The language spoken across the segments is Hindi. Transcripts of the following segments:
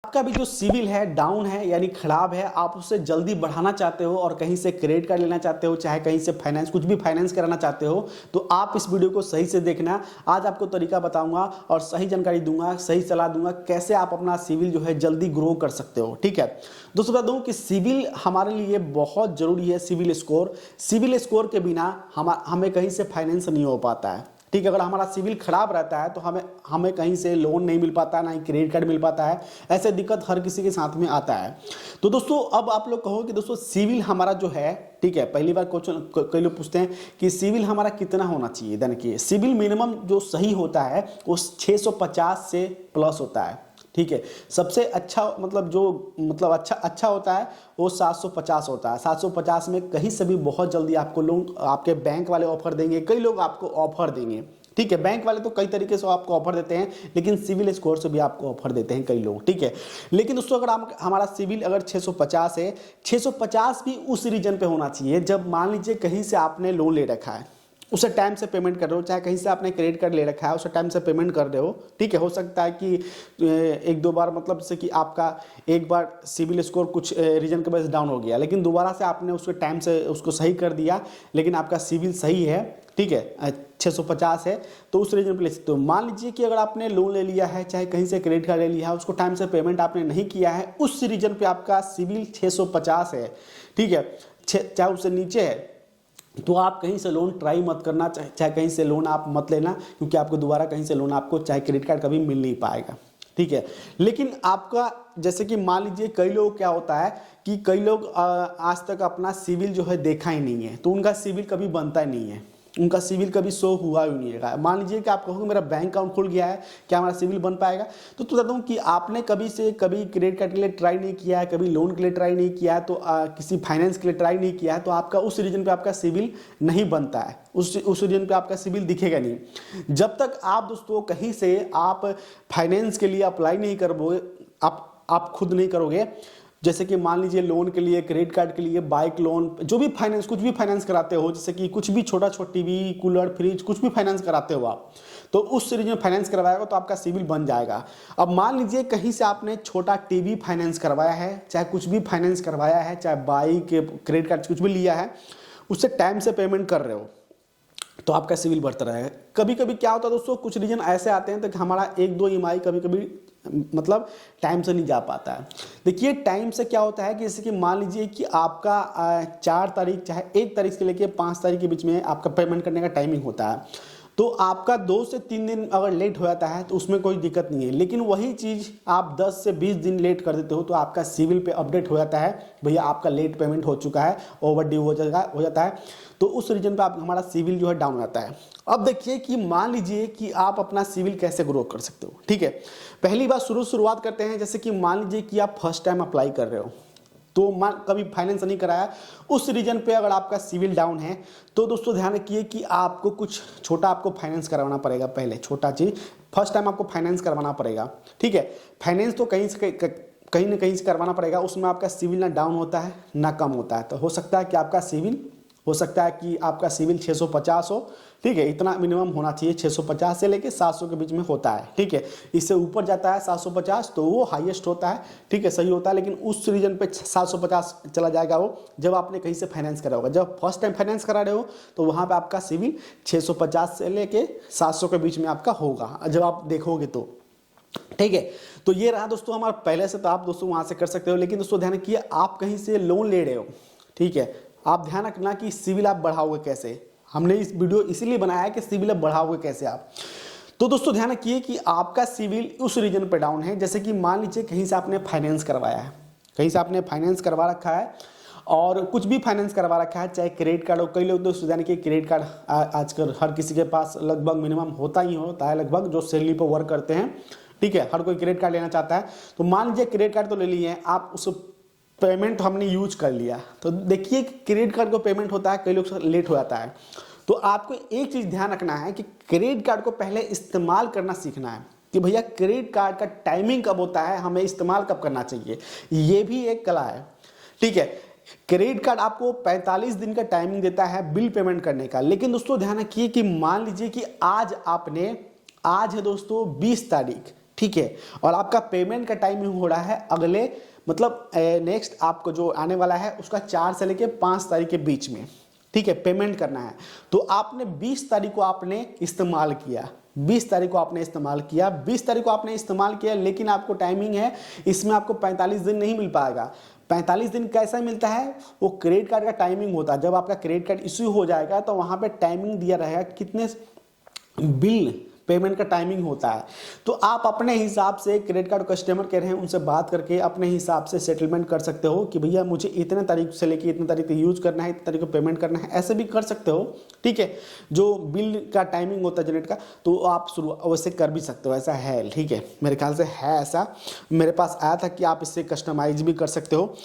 आपका भी जो सिविल है डाउन है यानी खराब है, आप उससे जल्दी बढ़ाना चाहते हो और कहीं से क्रेडिट कार्ड लेना चाहते हो, चाहे कहीं से फाइनेंस कुछ भी फाइनेंस कराना चाहते हो, तो आप इस वीडियो को सही से देखना। आज आपको तरीका बताऊंगा और सही जानकारी दूंगा, सही सलाह दूंगा कैसे आप अपना सिविल जो है जल्दी ग्रो कर सकते हो। ठीक है दोस्तों, बता दूं कि सिविल हमारे लिए बहुत जरूरी है। सिविल स्कोर के बिना हमें कहीं से फाइनेंस नहीं हो पाता है। ठीक है, अगर हमारा सिविल खराब रहता है तो हमें कहीं से लोन नहीं मिल पाता, ना ही क्रेडिट कार्ड मिल पाता है। ऐसे दिक्कत हर किसी के साथ में आता है। तो दोस्तों अब आप लोग कहो कि दोस्तों सिविल हमारा जो है, ठीक है, पहली बार क्वेश्चन कई लोग पूछते हैं कि सिविल हमारा कितना होना चाहिए। देखिए सिविल मिनिमम जो सही होता है वो 650 से प्लस होता है। ठीक है, सबसे अच्छा अच्छा होता है वो 750 होता है। 750 में कहीं से भी बहुत जल्दी आपको लोन आपके बैंक वाले ऑफर देंगे, कई लोग आपको ऑफर देंगे। ठीक है, बैंक वाले तो कई तरीके से आपको ऑफर देते हैं, लेकिन सिविल स्कोर से भी आपको ऑफर देते हैं कई लोग। ठीक है, लेकिन दोस्तों अगर हमारा सिविल अगर 650 है, 650 भी उस रीजन पे होना चाहिए जब मान लीजिए कहीं से आपने लोन ले रखा है, उसे टाइम से पेमेंट कर रहे हो, चाहे कहीं से आपने क्रेडिट कार्ड ले रखा है उसे टाइम से पेमेंट कर रहे हो। ठीक है, हो सकता है कि एक दो बार मतलब जैसे कि आपका एक बार सिविल स्कोर कुछ रीजन के वजह से डाउन हो गया, लेकिन दोबारा से आपने उसको टाइम से उसको सही कर दिया, लेकिन आपका सिविल सही है। ठीक है, 650 है तो उस रीजन पे ले सकते हो। मान लीजिए कि अगर आपने लोन ले लिया है, चाहे कहीं से क्रेडिट कार्ड ले लिया है, उसको टाइम से पेमेंट आपने नहीं किया है, उस रीजन पे आपका सिविल 650 है। ठीक है, चाहे उससे नीचे है तो आप कहीं से लोन ट्राई मत करना, चाहे कहीं से लोन आप मत लेना, क्योंकि आपको दोबारा कहीं से लोन आपको चाहे क्रेडिट कार्ड कभी मिल नहीं पाएगा। ठीक है, लेकिन आपका जैसे कि मान लीजिए कई लोग क्या होता है कि कई लोग आज तक अपना सिविल जो है देखा ही नहीं है, तो उनका सिविल कभी बनता ही नहीं है, उनका सिविल कभी शो हुआ ही नहीं है। मान लीजिए कि आप कहोगे मेरा बैंक अकाउंट खुल गया है, क्या हमारा सिविल बन पाएगा? तो बता दूं कि आपने कभी क्रेडिट कार्ड के लिए ट्राई नहीं किया है, कभी लोन के लिए ट्राई नहीं किया है, तो किसी फाइनेंस के लिए ट्राई नहीं किया है, तो आपका उस रीजन पे आपका सिविल नहीं बनता है, उस रीजन पे आपका सिविल दिखेगा नहीं। जब तक आप दोस्तों कहीं से आप फाइनेंस के लिए अप्लाई नहीं करोगे, आप खुद नहीं करोगे, जैसे कि मान लीजिए लोन के लिए, क्रेडिट कार्ड के लिए, बाइक लोन, जो भी फाइनेंस कुछ भी फाइनेंस कराते हो, जैसे कि कुछ भी छोटा टीवी, कूलर, फ्रिज कुछ भी फाइनेंस कराते हो आप, तो उस सीरीज में फाइनेंस करवाएगा तो आपका सिविल बन जाएगा। अब मान लीजिए कहीं से आपने छोटा टीवी फाइनेंस करवाया है, चाहे कुछ भी फाइनेंस करवाया है, चाहे बाइक, क्रेडिट कार्ड कुछ भी लिया है, उससे टाइम से पेमेंट कर रहे हो तो आपका सिविल बढ़ता रहेगा। कभी कभी क्या होता है दोस्तों, कुछ रीजन ऐसे आते हैं तो हमारा 1-2 EMI कभी कभी मतलब टाइम से नहीं जा पाता है। देखिए टाइम से क्या होता है कि जैसे कि मान लीजिए कि आपका 4 तारीख चाहे 1 तारीख से लेकर 5 तारीख के बीच में आपका पेमेंट करने का टाइमिंग होता है, तो आपका 2 से 3 दिन अगर लेट हो जाता है तो उसमें कोई दिक्कत नहीं है। लेकिन वही चीज़ आप 10 से 20 दिन लेट कर देते हो तो आपका सिविल पे अपडेट हो जाता है, भैया आपका लेट पेमेंट हो चुका है, ओवर ड्यू हो जाता है, तो उस रीजन पे हमारा सिविल जो है डाउन आता है। अब देखिए कि मान लीजिए कि आप अपना सिविल कैसे ग्रो कर सकते हो। ठीक है, पहली बार शुरुआत करते हैं। जैसे कि मान लीजिए कि आप फर्स्ट टाइम अप्लाई कर रहे हो, तो कभी फाइनेंस नहीं कराया, उस रीजन पे अगर आपका सिविल डाउन है तो दोस्तों ध्यान रखिए कि आपको कुछ छोटा आपको फाइनेंस करवाना पड़ेगा। पहले छोटा चीज़ फर्स्ट टाइम आपको फाइनेंस करवाना पड़ेगा। ठीक है, फाइनेंस तो कहीं ना कहीं से करवाना पड़ेगा, उसमें आपका सिविल ना डाउन होता है ना कम होता है। तो हो सकता है कि आपका सिविल 650 हो। ठीक है, इतना मिनिमम होना चाहिए, 650 से लेके 700 के बीच में होता है। ठीक है, इससे ऊपर जाता है 750 तो वो हाईएस्ट होता है। ठीक है, सही होता है, लेकिन उस रीजन पे 750 चला जाएगा वो जब आपने कहीं से फाइनेंस करा होगा। जब फर्स्ट टाइम फाइनेंस करा रहे हो तो वहाँ पे आपका सिविल 650 से लेके 700 के बीच में आपका होगा जब आप देखोगे तो। ठीक है, तो ये रहा दोस्तों हमारा पहले से, तो आप दोस्तों वहाँ से कर सकते हो। लेकिन दोस्तों ध्यान रखिए आप कहीं से लोन ले रहे हो, ठीक है, आप ध्यान रखना कि सिविल आप बढ़ाओगे कैसे। हमने इस वीडियो इसीलिए बनाया है कि सिविल आप बढ़ाओगे कैसे आप। तो दोस्तों ध्यान रखिए कि आपका सिविल उस रीजन पे डाउन है, जैसे कि मान लीजिए कहीं से आपने फाइनेंस करवाया है, कहीं से आपने फाइनेंस करवा रखा है और कुछ भी फाइनेंस करवा रखा है, चाहे क्रेडिट कार्ड हो। कई लोग दोस्तों जाने कि क्रेडिट कार्ड आजकल हर किसी के पास लगभग मिनिमम होता है लगभग, जो सैलरी पर वर्क करते हैं। ठीक है, हर कोई क्रेडिट कार्ड लेना चाहता है। तो मान लीजिए क्रेडिट कार्ड तो ले लिए हैं आप, उस पेमेंट हमने यूज कर लिया, तो देखिए क्रेडिट कार्ड को पेमेंट होता है कई लोग से लेट हो जाता है। तो आपको एक चीज़ ध्यान रखना है कि क्रेडिट कार्ड को पहले इस्तेमाल करना सीखना है कि भैया क्रेडिट कार्ड का टाइमिंग कब होता है, हमें इस्तेमाल कब करना चाहिए, ये भी एक कला है। ठीक है, क्रेडिट कार्ड आपको 45 दिन का टाइमिंग देता है बिल पेमेंट करने का। लेकिन दोस्तों ध्यान रखिए कि मान लीजिए कि आज है दोस्तों 20 तारीख, ठीक है। और आपका पेमेंट का टाइमिंग हो रहा है अगले मतलब नेक्स्ट आपको जो आने वाला है उसका 4 से लेके 5 तारीख के बीच में, ठीक है, पेमेंट करना है। तो आपने 20 तारीख को आपने इस्तेमाल किया, 20 तारीख को आपने इस्तेमाल किया, 20 तारीख को आपने इस्तेमाल किया, लेकिन आपको टाइमिंग है इसमें आपको 45 दिन नहीं मिल पाएगा। 45 दिन कैसा मिलता है, वो क्रेडिट कार्ड का टाइमिंग होता है। जब आपका क्रेडिट कार्ड इश्यू हो जाएगा तो वहां पे टाइमिंग दिया रहेगा कितने बिल पेमेंट का टाइमिंग होता है। तो आप अपने हिसाब से क्रेडिट कार्ड कस्टमर केयर हैं उनसे बात करके अपने हिसाब से सेटलमेंट कर सकते हो कि भैया मुझे इतने तारीख से लेके इतने तारीख तक यूज करना है, इतने तारीख को पेमेंट करना है, ऐसे भी कर सकते हो, ठीक है। जो बिल का टाइमिंग होता है जनरेट का, तो आप शुरू वैसे कर भी सकते हो, ऐसा है, ठीक है, मेरे ख्याल से है ऐसा। मेरे पास आया था कि आप इससे कस्टमाइज भी कर सकते हो,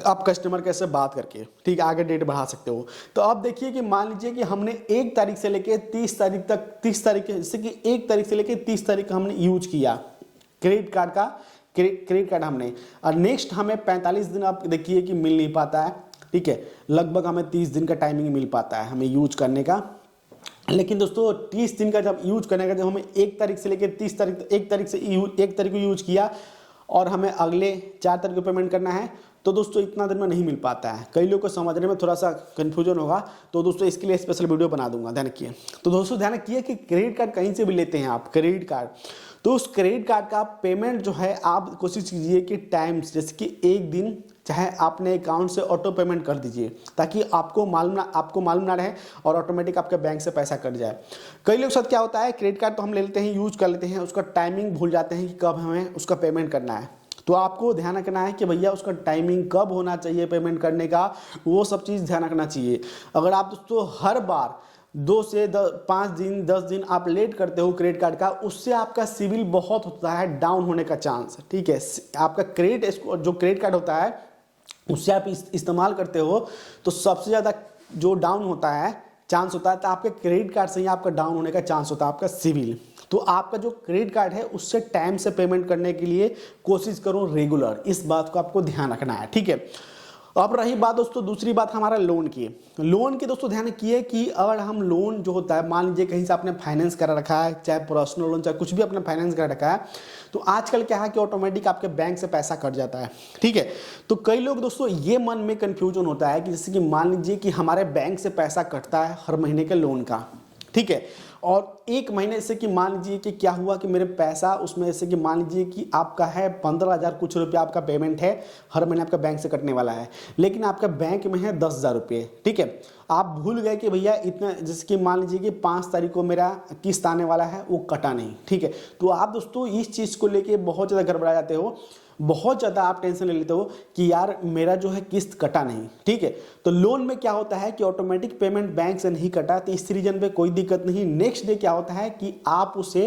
आप कस्टमर केयर से बात करके, ठीक है, आगे डेट बढ़ा सकते हो। तो आप देखिए कि मान लीजिए कि हमने 1 तारीख से लेके 30 तारीख तक, 30 तारीख कि 1 तारीख से लेकर 30 तारीख का हमने यूज किया क्रेडिट कार्ड का, क्रेडिट कार्ड हमने, और नेक्स्ट हमें 45 दिन आप देखिए कि मिल नहीं पाता है, ठीक है, लगभग हमें 30 दिन का टाइमिंग मिल पाता है हमें यूज करने का। लेकिन दोस्तों 30 दिन का जब यूज करने का, जब हमें 1 तारीख से लेकर 30 तारीख, 1 तारीख को यूज किया और हमें अगले 4 तारीख को पेमेंट करना है, तो दोस्तों इतना दिन में नहीं मिल पाता है। कई लोग को समझने में थोड़ा सा कन्फ्यूजन होगा, तो दोस्तों इसके लिए स्पेशल वीडियो बना दूंगा, ध्यान रखिए। तो दोस्तों ध्यान रखिए कि क्रेडिट कार्ड कहीं से भी लेते हैं आप क्रेडिट कार्ड, तो उस क्रेडिट कार्ड का पेमेंट जो है आप कोशिश कीजिए कि टाइम्स, जैसे कि 1 दिन चाहे आपने अकाउंट से ऑटो पेमेंट कर दीजिए, ताकि आपको मालूम ना रहे और ऑटोमेटिक आपके बैंक से पैसा कट जाए। कई लोग साथ क्या होता है, क्रेडिट कार्ड तो हम ले लेते हैं, यूज कर लेते हैं, उसका टाइमिंग भूल जाते हैं कि कब हमें उसका पेमेंट करना है। तो आपको ध्यान रखना है कि भैया उसका टाइमिंग कब होना चाहिए पेमेंट करने का, वो सब चीज़ ध्यान रखना चाहिए। अगर आप दोस्तों हर बार 2 से 5 दिन 10 दिन आप लेट करते हो क्रेडिट कार्ड का, उससे आपका सिविल बहुत होता है डाउन होने का चांस, ठीक है। आपका क्रेडिट जो क्रेडिट कार्ड होता है उससे आप इस्तेमाल करते हो तो सबसे ज़्यादा जो डाउन होता है चांस होता है, तो आपके क्रेडिट कार्ड से ही आपका डाउन होने का चांस होता है आपका सिविल। तो आपका जो क्रेडिट कार्ड है उससे टाइम से पेमेंट करने के लिए कोशिश करो रेगुलर, इस बात को आपको ध्यान रखना है, ठीक है। अब रही बात दोस्तों दूसरी बात हमारा लोन की दोस्तों ध्यान रखिए कि अगर हम लोन जो होता है, मान लीजिए कहीं से आपने फाइनेंस करा रखा है, चाहे पर्सनल लोन चाहे कुछ भी अपने फाइनेंस करा रखा है, तो आजकल क्या है कि ऑटोमेटिक आपके बैंक से पैसा कट जाता है, ठीक है। तो कई लोग दोस्तों ये मन में कंफ्यूजन होता है कि जैसे कि मान लीजिए कि हमारे बैंक से पैसा कटता है हर महीने के लोन का, ठीक है, और 1 महीने से कि मान लीजिए कि क्या हुआ कि मेरे पैसा उसमें से कि मान लीजिए कि आपका है 15,000 कुछ रुपया आपका पेमेंट है हर महीने आपका बैंक से कटने वाला है, लेकिन आपका बैंक में है 10,000 रुपये, ठीक है। आप भूल गए कि भैया इतना, जैसे कि मान लीजिए कि 5 तारीख को मेरा किस्त आने वाला है, वो कटा नहीं, ठीक है। तो आप दोस्तों इस चीज़ को लेके बहुत ज़्यादा गड़बड़ा जाते हो, बहुत ज़्यादा आप टेंशन ले लेते हो कि यार मेरा जो है किस्त कटा नहीं, ठीक है। तो लोन में क्या होता है कि ऑटोमेटिक पेमेंट बैंक से नहीं कटा, तो इस रीजन पे कोई दिक्कत नहीं। नेक्स्ट डे क्या होता है कि आप उसे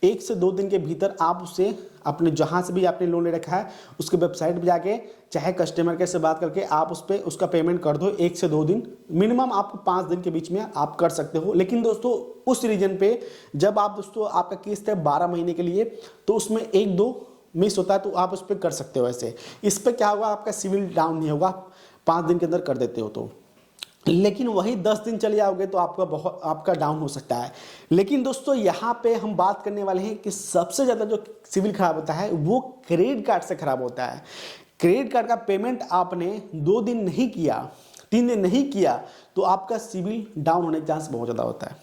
1 से 2 दिन के भीतर आप उसे अपने जहाँ से भी आपने लोन ले रखा है उसके वेबसाइट पर जाके चाहे कस्टमर केयर से बात करके आप उस पर उसका पेमेंट कर दो। 1 से 2 दिन मिनिमम, आपको 5 दिन के बीच में आप कर सकते हो। लेकिन दोस्तों उस रीजन पे जब आप दोस्तों आपका किस्त है 12 महीने के लिए, तो उसमें 1-2 मिस होता है, तो आप उस पर कर सकते हो। ऐसे इस पर क्या होगा, आपका सिविल डाउन नहीं होगा, 5 दिन के अंदर कर देते हो तो। लेकिन वही 10 दिन चले जाओगे तो आपका डाउन हो सकता है। लेकिन दोस्तों यहाँ पे हम बात करने वाले हैं कि सबसे ज़्यादा जो सिविल खराब होता है वो क्रेडिट कार्ड से खराब होता है। क्रेडिट कार्ड का पेमेंट आपने 2 दिन नहीं किया, 3 दिन नहीं किया, तो आपका सिविल डाउन होने का चांस बहुत ज़्यादा होता है,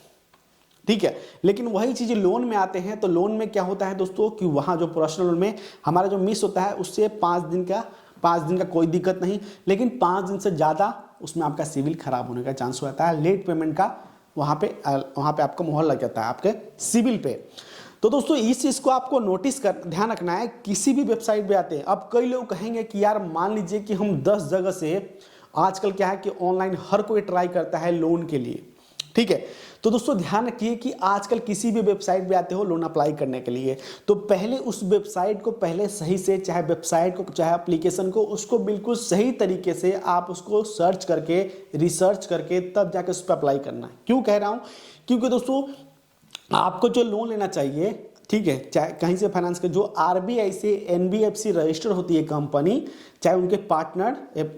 ठीक है। लेकिन वही चीज़ें लोन में आते हैं, तो लोन में क्या होता है दोस्तों कि वहाँ जो पर्सनल लोन में हमारा जो मिस होता है उससे 5 दिन का कोई दिक्कत नहीं, लेकिन 5 दिन से ज़्यादा उसमें आपका सिविल खराब होने का चांस हो जाता है। लेट पेमेंट का वहाँ पे आपका मोहर लग जाता है आपके सिविल पे। तो दोस्तों इस चीज़ को आपको ध्यान रखना है किसी भी वेबसाइट पे आते हैं। अब कई लोग कहेंगे कि यार मान लीजिए कि हम 10 जगह से, आजकल क्या है कि ऑनलाइन हर कोई ट्राई करता है लोन के लिए, ठीक है। तो दोस्तों ध्यान रखिए कि आजकल किसी भी वेबसाइट पे आते हो लोन अप्लाई करने के लिए, तो पहले उस वेबसाइट को पहले सही से, चाहे वेबसाइट को चाहे एप्लीकेशन को, उसको बिल्कुल सही तरीके से आप उसको सर्च करके, रिसर्च करके तब जाके उस पर अप्लाई करना है। क्यों कह रहा हूँ, क्योंकि दोस्तों आपको जो लोन लेना चाहिए, ठीक है, चाहे कहीं से फाइनेंस के, जो आरबीआई से एनबीएफसी रजिस्टर्ड होती है कंपनी, चाहे उनके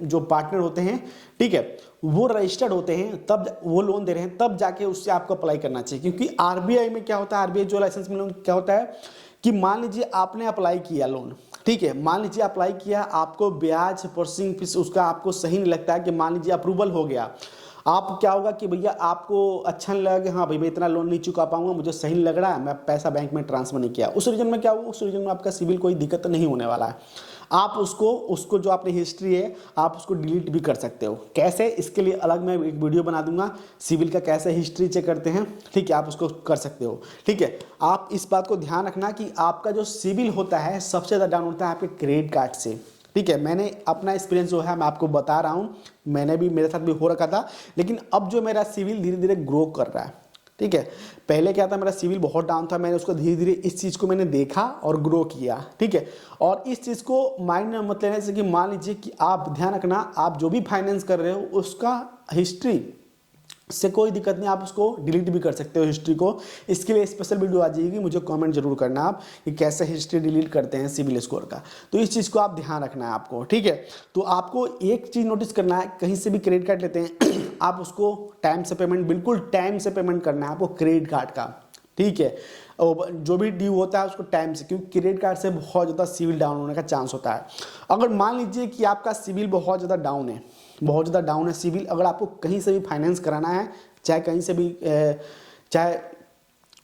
जो पार्टनर होते हैं, ठीक है, वो रजिस्टर्ड होते हैं, तब वो लोन दे रहे हैं, तब जाके उससे आपको अप्लाई करना चाहिए। क्योंकि आरबीआई में क्या होता है, आरबीआई जो लाइसेंस मिले क्या होता है कि मान लीजिए आपने अप्लाई किया लोन, ठीक है, मान लीजिए अप्लाई किया, आपको ब्याज प्रोसेसिंग फीस उसका आपको सही नहीं लगता है, कि मान लीजिए अप्रूवल हो गया, आप क्या होगा कि भैया आपको अच्छा नहीं लगा कि हाँ भाई मैं इतना लोन नहीं चुका पाऊंगा, मुझे सही नहीं लग रहा है, मैं पैसा बैंक में ट्रांसफर नहीं किया, उस रीजन में क्या होगा, उस रीजन में आपका सिविल कोई दिक्कत नहीं होने वाला है। आप उसको जो आपने हिस्ट्री है आप उसको डिलीट भी कर सकते हो। कैसे, इसके लिए अलग मैं एक वीडियो बना दूंगा, सिविल का कैसे हिस्ट्री चेक करते हैं, ठीक है, आप उसको कर सकते हो। ठीक है, आप इस बात को ध्यान रखना कि आपका जो सिविल होता है सबसे ज़्यादा डाउन होता है आपके क्रेडिट कार्ड से। ठीक है, मैंने अपना एक्सपीरियंस जो है मैं आपको बता रहा हूँ, मैंने भी, मेरे साथ भी हो रखा था, लेकिन अब जो मेरा सिविल धीरे धीरे ग्रो कर रहा है। ठीक है, पहले क्या था, मेरा सिविल बहुत डाउन था, मैंने उसको धीरे धीरे इस चीज़ को मैंने देखा और ग्रो किया। ठीक है, और इस चीज़ को माइंड में मत लेने से कि मान लीजिए कि आप ध्यान रखना, आप जो भी फाइनेंस कर रहे हो उसका हिस्ट्री से कोई दिक्कत नहीं, आप उसको डिलीट भी कर सकते हो हिस्ट्री को। इसके लिए स्पेशल वीडियो आ जाएगी, मुझे कमेंट जरूर करना आप कि कैसे हिस्ट्री डिलीट करते हैं सिविल स्कोर का। तो इस चीज़ को आप ध्यान रखना है आपको। ठीक है, तो आपको एक चीज़ नोटिस करना है, कहीं से भी क्रेडिट कार्ड लेते हैं आप उसको टाइम से पेमेंट, बिल्कुल टाइम से पेमेंट करना है आपको क्रेडिट कार्ड का। ठीक है, और जो भी ड्यू होता है उसको टाइम से, क्योंकि क्रेडिट कार्ड से बहुत ज़्यादा सिविल डाउन होने का चांस होता है। अगर मान लीजिए कि आपका सिविल बहुत ज़्यादा डाउन है, बहुत ज़्यादा डाउन है सिविल, अगर आपको कहीं से भी फाइनेंस कराना है, चाहे कहीं से भी चाहे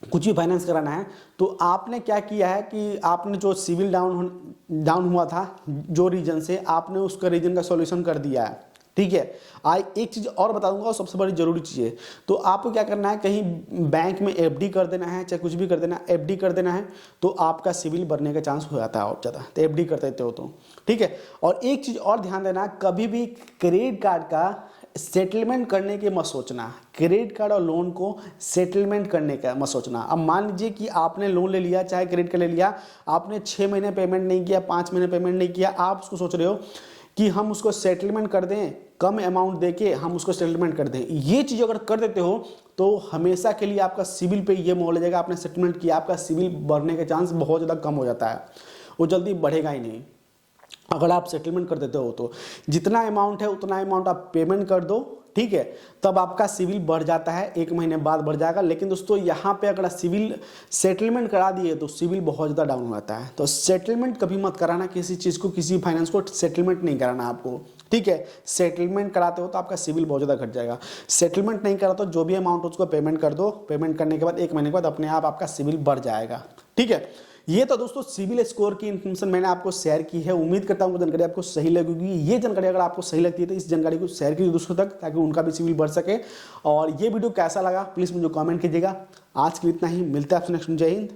कुछ भी फाइनेंस कराना है, तो आपने क्या किया है कि आपने जो सिविल डाउन हुआ था जो रीजन से, आपने उसका रीजन का सॉल्यूशन कर दिया है। ठीक है, आज एक चीज़ और बता दूंगा, सबसे बड़ी जरूरी चीज़ है, तो आपको क्या करना है, कहीं बैंक में एफडी कर देना है, चाहे कुछ भी कर देना, एफडी कर देना है तो आपका सिविल बढ़ने का चांस हो जाता है और ज़्यादा, तो एफडी कर देते हो तो। ठीक है, और एक चीज़ और ध्यान देना, कभी भी क्रेडिट कार्ड का सेटलमेंट करने के मत सोचना, क्रेडिट कार्ड और लोन को सेटलमेंट करने का मत सोचना। अब मान लीजिए कि आपने लोन ले लिया, चाहे क्रेडिट कार्ड ले लिया, आपने 6 महीने पेमेंट नहीं किया, 5 महीने पेमेंट नहीं किया, आप उसको सोच रहे हो कि हम उसको सेटलमेंट कर दें, कम अमाउंट देके हम उसको सेटलमेंट कर दें। ये चीज़ अगर कर देते हो तो हमेशा के लिए आपका सिविल पे ये मोड़ जाएगा, आपने सेटलमेंट किया, आपका सिविल बढ़ने के चांस बहुत ज़्यादा कम हो जाता है, वो जल्दी बढ़ेगा ही नहीं। अगर आप सेटलमेंट कर देते हो तो जितना अमाउंट है उतना अमाउंट आप पेमेंट कर दो, ठीक है, तब आपका सिविल बढ़ जाता है, 1 महीने बाद बढ़ जाएगा। लेकिन दोस्तों यहाँ पे अगर सिविल सेटलमेंट करा दिए तो सिविल बहुत ज़्यादा डाउन हो जाता है। तो सेटलमेंट कभी मत कराना, किसी चीज़ को, किसी फाइनेंस को सेटलमेंट नहीं कराना आपको। ठीक है, सेटलमेंट कराते हो तो आपका सिविल बहुत ज़्यादा घट जाएगा। सेटलमेंट नहीं करा तो जो भी अमाउंट हो उसको पेमेंट कर दो, पेमेंट करने के बाद 1 महीने के बाद अपने आप आपका सिविल बढ़ जाएगा। ठीक है, ये तो दोस्तों सिविल स्कोर की इन्फॉर्मेशन मैंने आपको शेयर की है। उम्मीद करता हूँ जानकारी आपको सही लगेगी। ये जानकारी अगर आपको सही लगती है तो इस जानकारी को शेयर कीजिए दूसरों तक, ताकि उनका भी सिविल बढ़ सके। और ये वीडियो कैसा लगा प्लीज़ मुझे कमेंट कीजिएगा। आज के लिए इतना ही, मिलता है आपसे नेक्स्ट। जय हिंद।